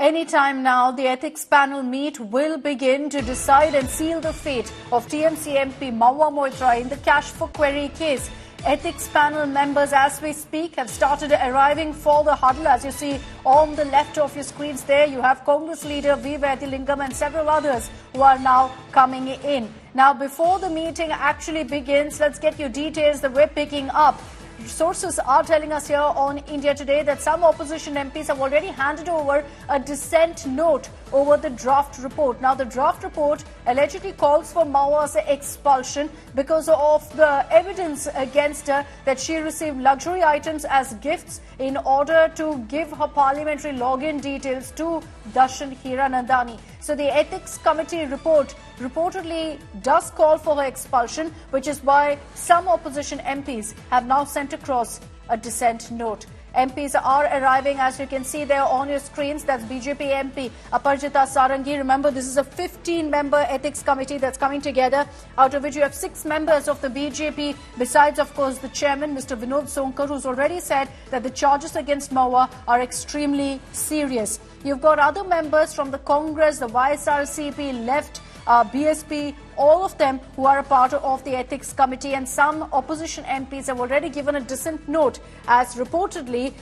Anytime now, the ethics panel meet will begin to decide and seal the fate of TMC MP Mahua Moitra in the cash for query case. Ethics panel members, as we speak, have started arriving for the huddle. As you see on the left of your screens there, you have Congress leader V. Vaidilingam and several others who are now coming in. Now, before the meeting actually begins, let's get you details that we're picking up. Sources are telling us here on India Today that some opposition MPs have already handed over a dissent note over the draft report. Now, the draft report allegedly calls for Mahua's expulsion because of the evidence against her that she received luxury items as gifts in order to give her parliamentary login details to Darshan Hiranandani. So the Ethics Committee report reportedly does call for her expulsion, which is why some opposition MPs have now sent across a dissent note. MPs are arriving, as you can see there on your screens. That's BJP MP Aparajita Sarangi. Remember, this is a 15-member ethics committee that's coming together, out of which you have 6 members of the BJP, besides, of course, the chairman, Mr. Vinod Sonkar, who's already said that the charges against Mahua are extremely serious. You've got other members from the Congress, the YSRCP, Left, BSP, all of them who are a part of the ethics committee, and some opposition MPs have already given a dissent note, as reportedly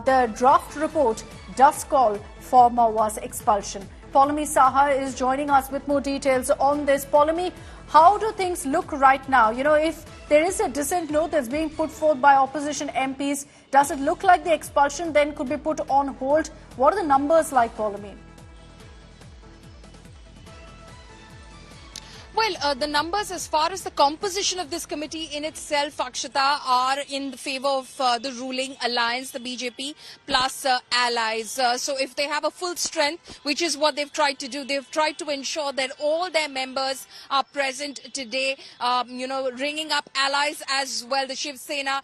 the draft report does call for Mahua's expulsion. Paulami Saha is joining us with more details on this. Paulami, how do things look right now? You know, if there is a dissent note that's being put forth by opposition MPs, does it look like the expulsion then could be put on hold? What are the numbers like, Paulami? Well, the numbers as far as the composition of this committee in itself, Akshata, are in the favour of the ruling alliance, the BJP, plus allies. So if they have a full strength, which is what they've tried to do, they've tried to ensure that all their members are present today, ringing up allies as well. The Shiv Sena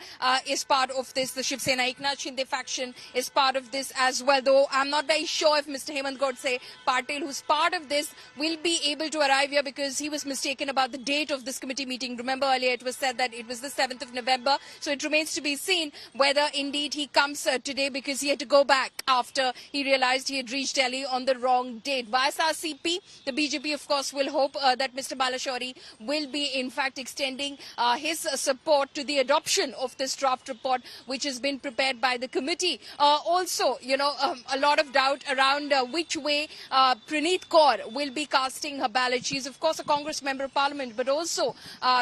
is part of this. The Shiv Sena Eknath Shinde faction is part of this as well. Though I'm not very sure if Mr. Hemant Godse Patel, who's part of this, will be able to arrive here because he was mistaken about the date of this committee meeting. Remember, earlier it was said that it was the 7th of November. So it remains to be seen whether indeed he comes today, because he had to go back after he realized he had reached Delhi on the wrong date. YSRCP, the BJP, of course, will hope that Mr. Balashuri will be in fact extending his support to the adoption of this draft report, which has been prepared by the committee. Also, a lot of doubt around which way Praneeth Kaur will be casting her ballot. She's, of course, a Congress Member of Parliament, but also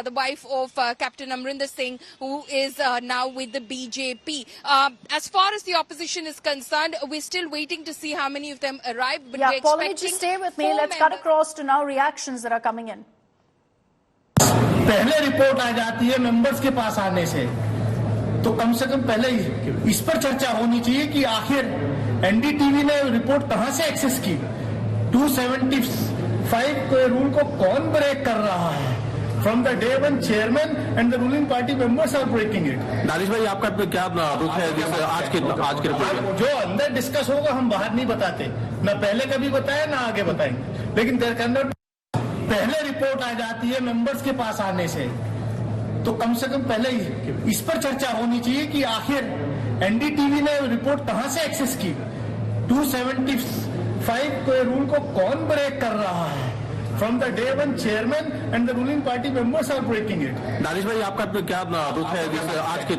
the wife of Captain Amrinder Singh, who is now with the BJP. As far as the opposition is concerned, we're still waiting to see how many of them arrive. But yeah, Paulami, just stay with me. Let's cut across to now reactions that are coming in. पहले report आ जाती है members के पास आने से, तो कम से कम पहले इस पर चर्चा होनी चाहिए कि आखिर एनडीटीवी ने रिपोर्ट कहां से एक्सेस की, 275 के रूल को कौन ब्रेक कर रहा है? From the day when chairman and the ruling party members are breaking it. Danish भाई, आपका क्या रुख है आज के रिपोर्ट? जो अंदर डिस्कस होगा हम बाहर नहीं बताते, ना पहले कभी बताया ना आगे बताएंगे, लेकिन देयर कैन नॉट पहले रिपोर्ट आ जाती है मेंबर्स के पास आने से, तो कम से कम पहले इस पर चर्चा होनी चाहिए कि आखिर एनडीटीवी ने रिपोर्ट कहां से एक्सेस की, 275 के रूल को कौन ब्रेक कर रहा है? From the day when chairman and the ruling party members are breaking it. Danish भाई, आपका क्या रुख है आज के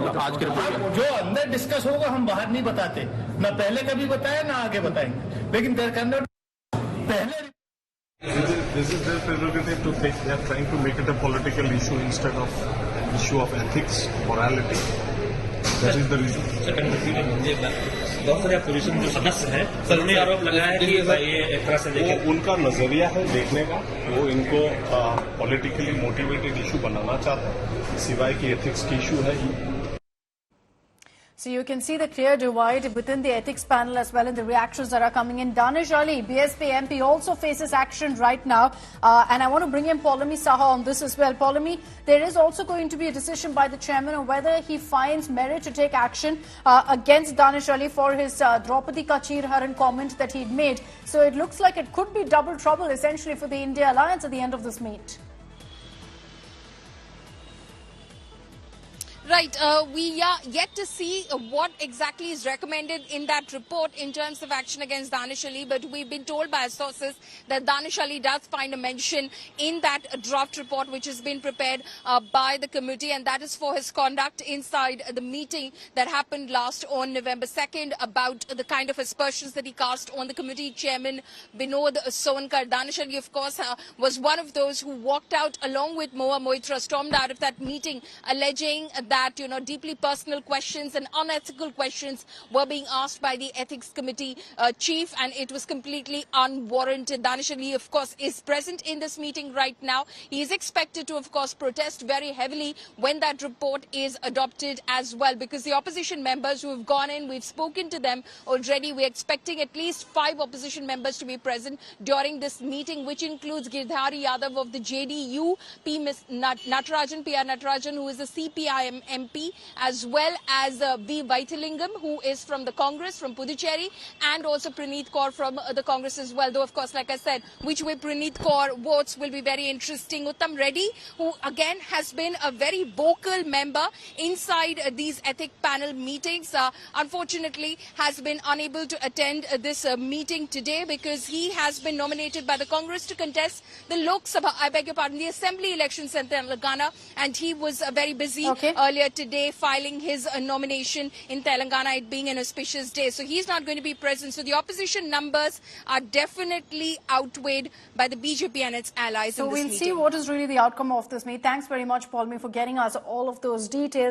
रिपोर्ट? जो अंदर डिस्कस होगा हम बाहर नहीं बताते, ना पहले कभी बताया ना आगे बताएंगे, लेकिन देयर कैन नॉट पहले. This is their prerogative to take. They are trying to make it a political issue instead of an issue of ethics, morality. That is the reason. बहुत सारे अपोजिशन जो सदस्य हैं, सबने आरोप लगाया है कि ये एक तरह से वो उनका नजरिया है देखने का, वो इनको पॉलिटिकली मोटिवेटेड इशू बनाना चाहते हैं, सिवाय की एथिक्स की इशू है ही. So you can see the clear divide within the ethics panel as well in the reactions that are coming in. Danish Ali, BSP MP, also faces action right now. And I want to bring in Paulami Saha on this as well. Paulami, there is also going to be a decision by the chairman on whether he finds merit to take action against Danish Ali for his Draupadi Ka Chir Haran comment that he'd made. So it looks like it could be double trouble essentially for the India Alliance at the end of this meet. Right, we are yet to see what exactly is recommended in that report in terms of action against Danish Ali, but we've been told by sources that Danish Ali does find a mention in that draft report which has been prepared by the committee, and that is for his conduct inside the meeting that happened last on November 2nd about the kind of aspersions that he cast on the committee chairman Vinod Sonkar. Danish Ali, of course, was one of those who walked out along with Mahua Moitra, stormed out of that meeting, alleging that deeply personal questions and unethical questions were being asked by the Ethics Committee chief, and it was completely unwarranted. Danish Ali, of course, is present in this meeting right now. He is expected to, of course, protest very heavily when that report is adopted as well, because the opposition members who have gone in, we've spoken to them already. We're expecting at least 5 opposition members to be present during this meeting, which includes Girdhari Yadav of the JDU, P. Natarajan, who is a CPIM MP, as well as V. Vaithalingam, who is from the Congress, from Puducherry, and also Praneeth Kaur from the Congress as well. Though, of course, like I said, which way Praneeth Kaur votes will be very interesting. Uttam Reddy, who again has been a very vocal member inside these ethic panel meetings, unfortunately has been unable to attend this meeting today because he has been nominated by the Congress to contest the Lok Sabha, the Assembly elections in Telangana, and he was very busy earlier today filing his nomination in Telangana, it being an auspicious day. So he's not going to be present. So the opposition numbers are definitely outweighed by the BJP and its allies in this meeting. So we'll see what is really the outcome of this meeting. Thanks very much, Paul, for getting us all of those details.